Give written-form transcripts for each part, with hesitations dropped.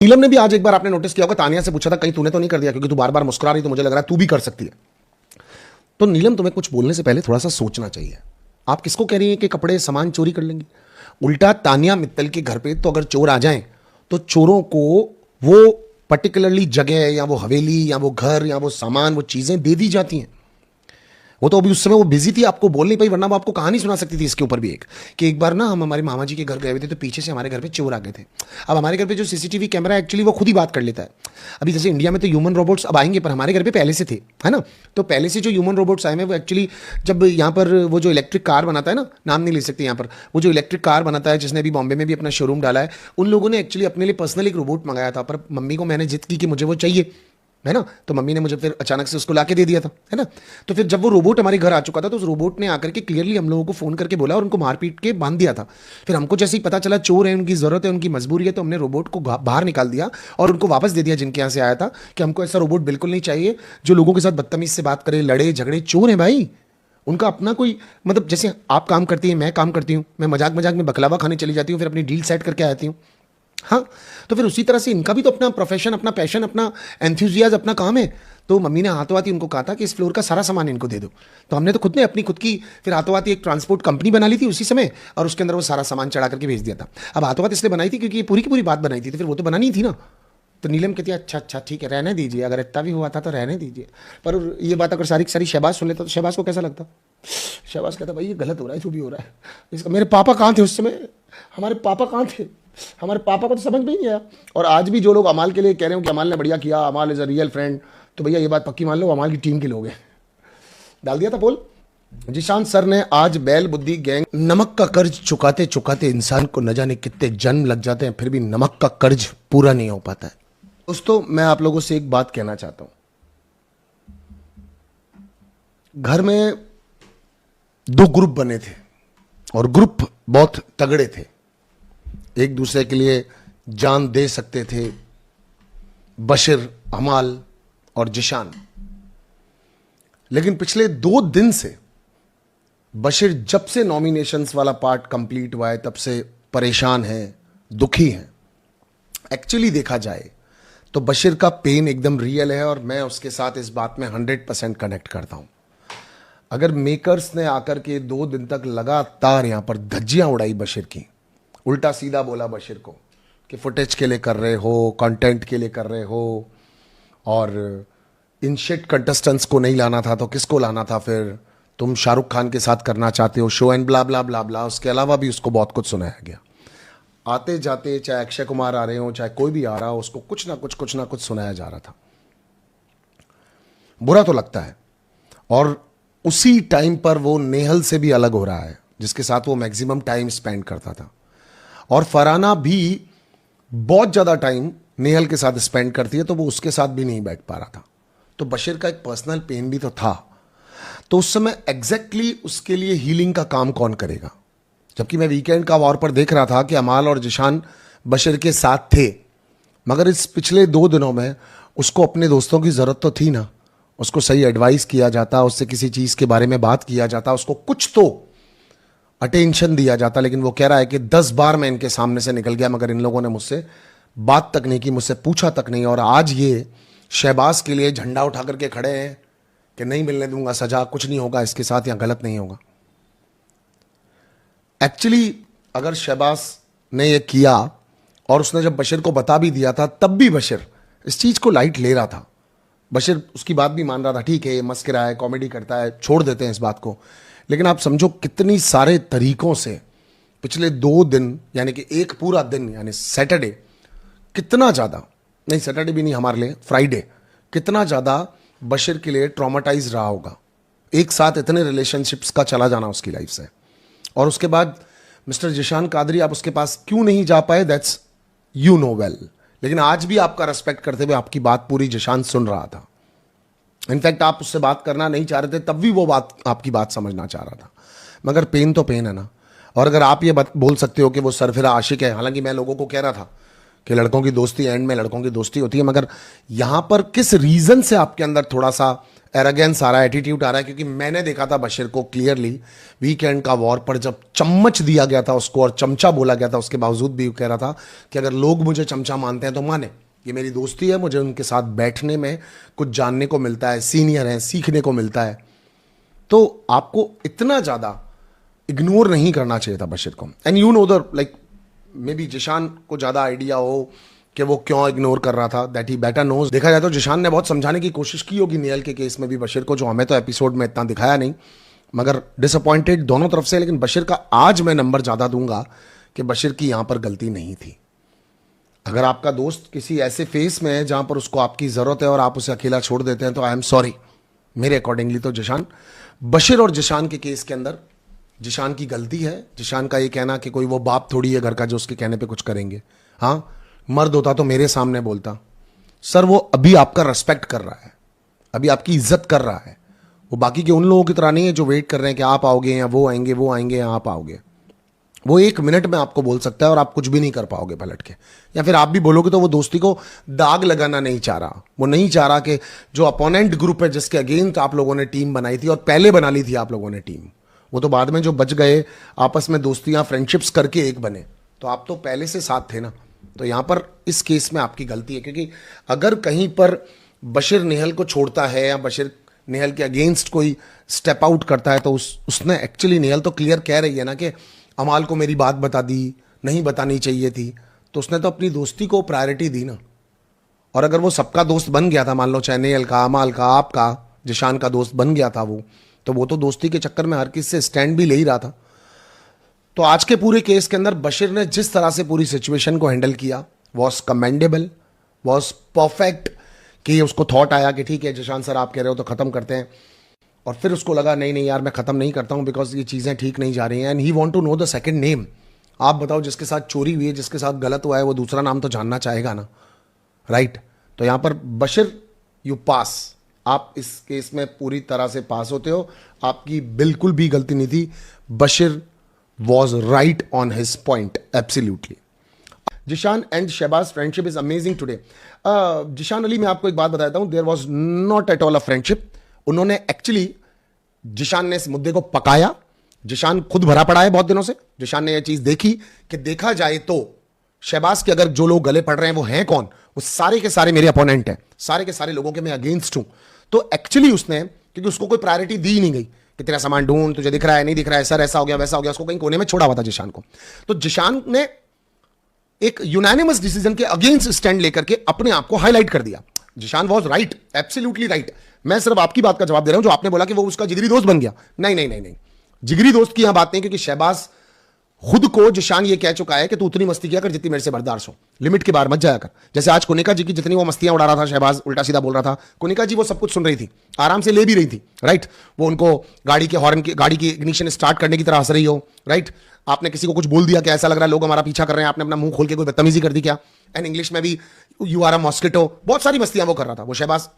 नीलम ने भी आज एक बार आपने नोटिस किया होगा, तानिया से पूछा था कहीं तूने तो नहीं कर दिया, क्योंकि तू बार बार मुस्कुरा रही तो मुझे लग रहा है तू भी कर सकती है। तो नीलम, तुम्हें कुछ बोलने से पहले थोड़ा सा सोचना चाहिए। आप किसको कह रही हैं कि कपड़े सामान चोरी कर लेंगी? उल्टा तानिया मित्तल के घर पे तो अगर चोर आ जाएं तो चोरों को वो पर्टिकुलरली जगह या वो हवेली या वो घर या वो सामान, वो चीजें दे दी जाती हैं। वो तो अभी उस समय वो बिजी थी, आपको बोल नहीं पाई, वरना वो आपको कहानी सुना सकती थी इसके ऊपर भी एक, कि एक बार ना हम हमारे मामा जी के घर गए हुए थे तो पीछे से हमारे घर पे चोर आ गए थे। अब हमारे घर पे जो सीसीटीवी कैमरा है एक्चुअली वो खुद ही बात कर लेता है। अभी जैसे इंडिया में तो ह्यूमन रोबोट्स अब आएंगे, पर हमारे घर पे पहले से थे, है ना। तो पहले से जो ह्यूमन रोबोट्स आए हैं वो एक्चुअली, जब यहाँ पर वो जो इलेक्ट्रिक कार बनाता है ना, नाम नहीं ले सकते यहाँ पर, वो जो इलेक्ट्रिक कार बनाता है जिसने अभी बॉम्बे में भी अपना शोरूम डाला है, उन लोगों ने एक्चुअली अपने लिए पर्सनल एक रोबोट मंगाया था। पर मम्मी को मैंने जिद की कि मुझे वो चाहिए, है ना, तो मम्मी ने मुझे फिर अचानक से उसको लाके दे दिया था, है ना। तो फिर जब वो रोबोट हमारे घर आ चुका था तो उस रोबोट ने आकर के क्लियरली हम लोगों को फोन करके बोला और उनको मारपीट के बांध दिया था। फिर हमको जैसे ही पता चला चोर है, उनकी जरूरत है, उनकी मजबूरी है, तो हमने रोबोट को बाहर निकाल दिया और उनको वापस दे दिया जिनके यहाँ से आया था, कि हमको ऐसा रोबोट बिल्कुल नहीं चाहिए जो लोगों के साथ बदतमीज से बात करे, लड़े झगड़े। चोर है भाई, उनका अपना कोई मतलब, जैसे आप काम करती हैं, मैं काम करती हूँ, मैं मजाक मजाक में बकलावा खाने चली जाती हूँ, फिर अपनी डील सेट करके आती हूँ। हाँ, तो फिर उसी तरह से इनका भी तो अपना प्रोफेशन, अपना पैशन, अपना एंथुजियाज, अपना काम है। तो मम्मी ने हाथों हाथ ही उनको कहा था कि इस फ्लोर का सारा सामान इनको दे दो। तो हमने तो खुद ने अपनी खुद की फिर हाथों हाथ ही एक ट्रांसपोर्ट कंपनी बना ली थी उसी समय, और उसके अंदर वो सारा सामान चढ़ा करके भेज दिया था। अब हाथों हाथ इसलिए बनाई थी क्योंकि ये पूरी की पूरी बात बनाई थी, तो फिर वो तो बनानी थी ना। तो नीलम कहती है अच्छा अच्छा ठीक है, रहने दीजिए, अगर इतना भी हुआ था तो रहने दीजिए। पर ये बात अगर सारी की सारी शहबाज सुन लेता तो शहबाज को कैसा लगता? शहबाज कहता भाई ये गलत हो रहा है, जो भी हो रहा है इसका। मेरे पापा कहाँ थे उस समय? हमारे पापा कहाँ थे? हमारे पापा को तो समझ में ही नहीं आया। और आज भी जो लोग अमाल के लिए कह रहे हो कि अमाल ने बढ़िया किया, अमाल इज अ रियल फ्रेंड, तो भैया ये बात पक्की मान लो, अमाल की टीम के लोग हैं। डाल दिया था पोल। जिशान सर ने आज बैल बुद्धि गैंग, नमक का कर्ज चुकाते चुकाते इंसान को न जाने कितने जन्म लग जाते हैं, फिर भी नमक का कर्ज पूरा नहीं हो पाता है। दोस्तों, मैं आप लोगों से एक बात कहना चाहता हूं। घर में दो ग्रुप बने थे और ग्रुप बहुत तगड़े थे, एक दूसरे के लिए जान दे सकते थे, बशीर, अमाल और जिशान। लेकिन पिछले 2 दिन से बशीर जब से नॉमिनेशंस वाला पार्ट कंप्लीट हुआ है तब से परेशान है, दुखी है। एक्चुअली देखा जाए तो बशीर का पेन एकदम रियल है और मैं उसके साथ इस बात में 100% कनेक्ट करता हूं। अगर मेकर्स ने आकर के 2 दिन तक लगातार यहां पर धज्जियां उड़ाई बशीर की, उल्टा सीधा बोला बशीर को कि फुटेज के लिए कर रहे हो, कंटेंट के लिए कर रहे हो, और इन शिट कंटेस्टेंट्स को नहीं लाना था तो किसको लाना था फिर? तुम शाहरुख खान के साथ करना चाहते हो शो एंड ब्ला ब्ला ब्ला ब्ला। उसके अलावा भी उसको बहुत कुछ सुनाया गया। आते जाते चाहे अक्षय कुमार आ रहे हो, चाहे कोई भी आ रहा हो, उसको कुछ ना कुछ सुनाया जा रहा था। बुरा तो लगता है। और उसी टाइम पर वो नेहल से भी अलग हो रहा है जिसके साथ वो मैक्सिमम टाइम स्पेंड करता था, और फरहाना भी बहुत ज्यादा टाइम नेहल के साथ स्पेंड करती है, तो वो उसके साथ भी नहीं बैठ पा रहा था। तो बशीर का एक पर्सनल पेन भी तो था। तो उस समय एग्जैक्टली उसके लिए हीलिंग का काम कौन करेगा? जबकि मैं वीकेंड का वॉर पर देख रहा था कि अमाल और जिशान बशीर के साथ थे, मगर इस पिछले 2 दिनों में उसको अपने दोस्तों की जरूरत तो थी ना। उसको सही एडवाइस किया जाता, उससे किसी चीज के बारे में बात किया जाता, उसको कुछ तो अटेंशन दिया जाता। लेकिन वो कह रहा है कि 10 बार मैं इनके सामने से निकल गया मगर इन लोगों ने मुझसे बात तक नहीं की, मुझसे पूछा तक नहीं। और आज ये शहबाज के लिए झंडा उठा करके खड़े हैं कि नहीं मिलने दूंगा सजा, कुछ नहीं होगा इसके साथ, या गलत नहीं होगा। एक्चुअली अगर शहबाज ने यह किया और उसने जब बशीर को बता भी दिया था, तब भी बशीर इस चीज को लाइट ले रहा था। बशीर उसकी बात भी मान रहा था, ठीक है ये मस्करा है, कॉमेडी करता है, छोड़ देते हैं इस बात को। लेकिन आप समझो कितनी सारे तरीकों से पिछले 2 दिन, यानी कि एक पूरा दिन, यानी सैटरडे, कितना ज्यादा, नहीं सैटरडे भी नहीं हमारे लिए, फ्राइडे, कितना ज्यादा बशीर के लिए ट्रॉमाटाइज रहा होगा। एक साथ इतने रिलेशनशिप्स का चला जाना उसकी लाइफ से। और उसके बाद मिस्टर जिशान कादरी, आप उसके पास क्यों नहीं जा पाए, दैट्स यू नो वेल। लेकिन आज भी आपका रेस्पेक्ट करते हुए आपकी बात पूरी जिशान सुन रहा था। इनफैक्ट आप उससे बात करना नहीं चाह रहे थे, तब भी वो बात, आपकी बात समझना चाह रहा था। मगर पेन तो पेन है ना। और अगर आप ये बोल सकते हो कि वो सरफिरा आशिक है, हालांकि मैं लोगों को कह रहा था कि लड़कों की दोस्ती एंड में लड़कों की दोस्ती होती है, मगर यहां पर किस रीजन से आपके अंदर थोड़ा सा एरोगेंस आ रहा है, एटीट्यूड आ रहा है? क्योंकि मैंने देखा था बशीर को क्लियरली वीकेंड का वॉर पर जब चम्मच दिया गया था उसको और चमचा बोला गया था, उसके बावजूद भी वो कह रहा था कि अगर लोग मुझे चमचा मानते हैं तो माने, ये मेरी दोस्ती है, मुझे उनके साथ बैठने में कुछ जानने को मिलता है, सीनियर है, सीखने को मिलता है। तो आपको इतना ज़्यादा इग्नोर नहीं करना चाहिए था बशीर को। And you know the like maybe Zeeshan को ज़्यादा आइडिया हो कि वो क्यों इग्नोर कर रहा था, दैट ही बेटर नोज। देखा जाए तो जिशान ने बहुत समझाने की कोशिश की होगी नेहल के केस में भी बशीर को, जो हमें तो एपिसोड में इतना दिखाया नहीं, मगर डिसअपॉइंटेड दोनों तरफ से। लेकिन बशीर का आज मैं नंबर ज़्यादा दूंगा कि बशीर की यहाँ पर गलती नहीं थी। अगर आपका दोस्त किसी ऐसे फेस में है जहाँ पर उसको आपकी ज़रूरत है और आप उसे अकेला छोड़ देते हैं तो आई एम सॉरी। मेरे अकॉर्डिंगली तो जिशान, बशीर और जिशान के केस के अंदर जिशान की गलती है। जिशान का ये कहना कि कोई वो बाप थोड़ी है घर का जो उसके कहने पे कुछ करेंगे। हाँ, मर्द होता तो मेरे सामने बोलता। सर वो अभी आपका रेस्पेक्ट कर रहा है, अभी आपकी इज्जत कर रहा है। वो बाकी के उन लोगों की तरह नहीं है जो वेट कर रहे हैं कि आप आओगे या वो आएंगे या आप आओगे। वो 1 मिनट में आपको बोल सकता है और आप कुछ भी नहीं कर पाओगे पलट के, या फिर आप भी बोलोगे तो वो दोस्ती को दाग लगाना नहीं चाह रहा। वो नहीं चाह रहा कि जो अपोनेंट ग्रुप है जिसके अगेंस्ट आप लोगों ने टीम बनाई थी और पहले बना ली थी आप लोगों ने टीम, वो तो बाद में जो बच गए आपस में दोस्तियां फ्रेंडशिप्स करके एक बने, तो आप तो पहले से साथ थे ना। तो यहां पर इस केस में आपकी गलती है, क्योंकि अगर कहीं पर बशीर नेहल को छोड़ता है या बशीर नेहल के अगेंस्ट कोई स्टेप आउट करता है तो उसने एक्चुअली, नेहल तो क्लियर कह रही है ना कि अमाल को मेरी बात बता दी, नहीं बतानी चाहिए थी, तो उसने तो अपनी दोस्ती को प्रायोरिटी दी ना। और अगर वो सबका दोस्त बन गया था, मान लो चाहे नेहल का, अमाल का, आपका, जिशान का दोस्त बन गया था वो तो दोस्ती के चक्कर में हर किसी से स्टैंड भी ले ही रहा था। तो आज के पूरे केस के अंदर बशीर ने जिस तरह से पूरी सिचुएशन को हैंडल किया वॉज कमेंडेबल, वॉज परफेक्ट। कि उसको थॉट आया कि ठीक है जिशान सर आप कह रहे हो तो खत्म करते हैं, और फिर उसको लगा नहीं यार मैं खत्म नहीं करता हूं बिकॉज ये चीज़ें ठीक नहीं जा रही हैं। And he want to know the second name. आप बताओ, जिसके साथ चोरी हुई है, जिसके साथ गलत हुआ है, वो दूसरा नाम तो जानना चाहेगा ना, राइट? तो यहां पर बशीर यू पास, आप इस केस में पूरी तरह से पास होते हो। आपकी बिल्कुल भी गलती नहीं थी। Bashir was right on his point, absolutely. Zishan and Shahbaz friendship is amazing today. Zishan Ali, मैं आपको एक बात बताता हूं, there was not at all a friendship. उन्होंने एक्चुअली, जिशान ने इस मुद्दे को पकाया। जिशान खुद भरा पड़ा है बहुत दिनों से। जिशान ने यह चीज देखी कि देखा जाए तो शहबाज के अगर जो लोग गले पड़ रहे हैं वो हैं कौन, वो सारे के सारे मेरे अपोनेंट हैं, सारे के सारे लोगों के मैं अगेंस्ट हूं। तो एक्चुअली उसने, क्योंकि उसको कोई प्रायोरिटी दी नहीं गई कि तेरा सामान ढूंढ, तुझे दिख रहा है नहीं दिख रहा है, सर ऐसा हो गया वैसा हो गया, उसको कहीं कोने में छोड़ा हुआ था जिशान को। तो जिशान ने एक यूनानिमस डिसीजन के अगेंस्ट स्टैंड लेकर के अपने आप को हाईलाइट कर दिया। Zishan was right, absolutely right. मैं सिर्फ आपकी बात का जवाब दे रहा हूं, जो आपने बोला कि वो उसका जिगरी दोस्त बन गया। नहीं, जिगरी दोस्त की यहां बात नहीं, क्योंकि शहबाज खुद को, जिशान ये कह चुका है कि तू उतनी मस्ती किया कर जितनी मेरे से बर्दाश्त हो, लिमिट के बाहर मत जाया कर। जैसे आज कोनिका जी की जितनी वो मस्तियां उड़ा रहा था शहबाज, उल्टा सीधा बोल रहा था, कोनिका जी वो सब कुछ सुन रही थी, आराम से ले भी रही थी, राइट? वो उनको गाड़ी के हॉर्न की, गाड़ी की इग्निशन स्टार्ट करने की तरह हंस रही हो, राइट? आपने किसी को कुछ बोल दिया कि ऐसा लग रहा है लोग हमारा पीछा कर रहे हैं, आपने अपना मुंह खोल के कोई बदतमीजी कर दी क्या? एंड इंग्लिश में भी यू आर अ मॉस्किटो, बहुत सारी मस्तियां वो कर रहा था, वो शहबाज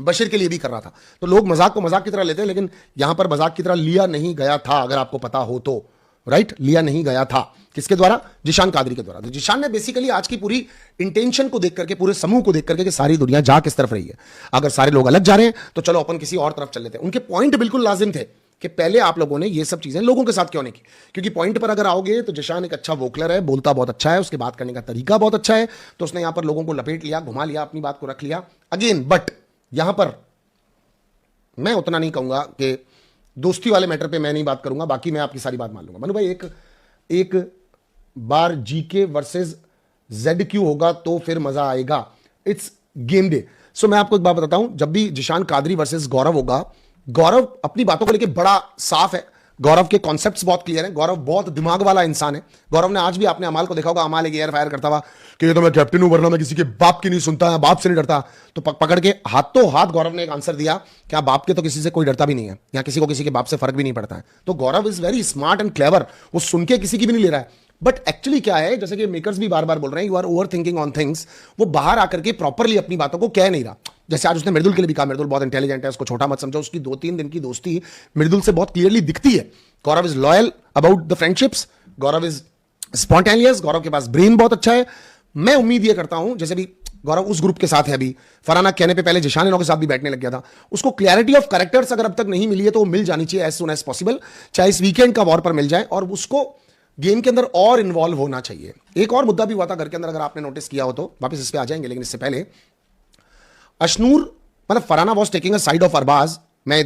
बशीर के लिए भी कर रहा था। तो लोग मजाक को मजाक की तरह लेते हैं, लेकिन यहां पर मजाक की तरह लिया नहीं गया था, अगर आपको पता हो तो, राइट? लिया नहीं गया था। किसके द्वारा? जिशान कादरी के द्वारा। तो जिशान ने बेसिकली आज की पूरी इंटेंशन को देख करके, पूरे समूह को देख करके कि सारी दुनिया जा किस तरफ रही है, अगर सारे लोग अलग जा रहे हैं तो चलो अपन किसी और तरफ चल लेते हैं। उनके पॉइंट बिल्कुल लाजिम थे कि पहले आप लोगों ने ये सब चीजें लोगों के साथ क्यों नहीं की, क्योंकि पॉइंट पर अगर आओगे तो जिशान एक अच्छा वोकलर है, बोलता बहुत अच्छा है, उसके बात करने का तरीका बहुत अच्छा है, तो उसने यहां पर लोगों को लपेट लिया, घुमा लिया, अपनी बात को रख लिया अगेन। बट यहां पर मैं उतना नहीं कहूंगा कि दोस्ती वाले मैटर पे मैं नहीं बात करूंगा, बाकी मैं आपकी सारी बात मान लूंगा। मनु भाई, एक बार जीके वर्सेस ZQ होगा तो फिर मजा आएगा, इट्स गेम डे। सो मैं आपको एक बात बताता हूं, जब भी जिशान कादरी वर्सेस गौरव होगा, गौरव अपनी बातों को लेकर बड़ा साफ है, गौरव के कॉन्सेप्ट्स बहुत क्लियर हैं, गौरव बहुत दिमाग वाला इंसान है। गौरव ने आज भी, आपने अमाल को देखा होगा, अमाल एक एयर फायर करता हुआ कि ये तो मैं कैप्टन हूं, वरना मैं किसी के बाप की नहीं सुनता, बाप से नहीं डरता। तो पकड़ के हाथों हाथ गौरव ने एक आंसर दिया, क्या बाप के तो किसी से कोई डरता भी नहीं है, या किसी को किसी के बाप से फर्क भी नहीं पड़ता है। तो Gaurav is very smart and clever, वो सुन के किसी की भी नहीं ले रहा है। बट एक्चुअली क्या है, जैसे कि मेकर्स भी बार बार बोल रहे हैं, you are over thinking on things, वो बाहर आकर के प्रॉपरली अपनी बातों को कह नहीं रहा। जैसे आज उसने मृदुल के लिए भी कहा, मृदुल बहुत इंटेलिजेंट है, उसको छोटा मत समझो, उसकी 2-3 दिन की दोस्ती मृदुल से बहुत क्लियरली दिखती है। Gaurav is loyal about the friendships, Gaurav is spontaneous, Gaurav के पास ब्रेन बहुत अच्छा है, मैं उम्मीद ये करता हूं, जैसे भी गौरव उस ग्रुप के साथ है, अभी फरहाना कहने पे पहले जिशान के साथ भी बैठने लग गया था, उसको क्लैरिटी ऑफ कैरेक्टर्स अगर अब तक नहीं मिली है तो वो मिल जानी चाहिए एज सुन एज पॉसिबल, चाहे इस वीकेंड का वॉर पर मिल जाए, और उसको गेम के अंदर और इन्वॉल्व होना चाहिए। एक और मुद्दा भी हुआ था घर के अंदर, अगर आपने नोटिस किया हो तो वापस इस पे आ जाएंगे, लेकिन इससे पहले अशनूर मतलब Farhana was taking a side of Arbaaz. मैं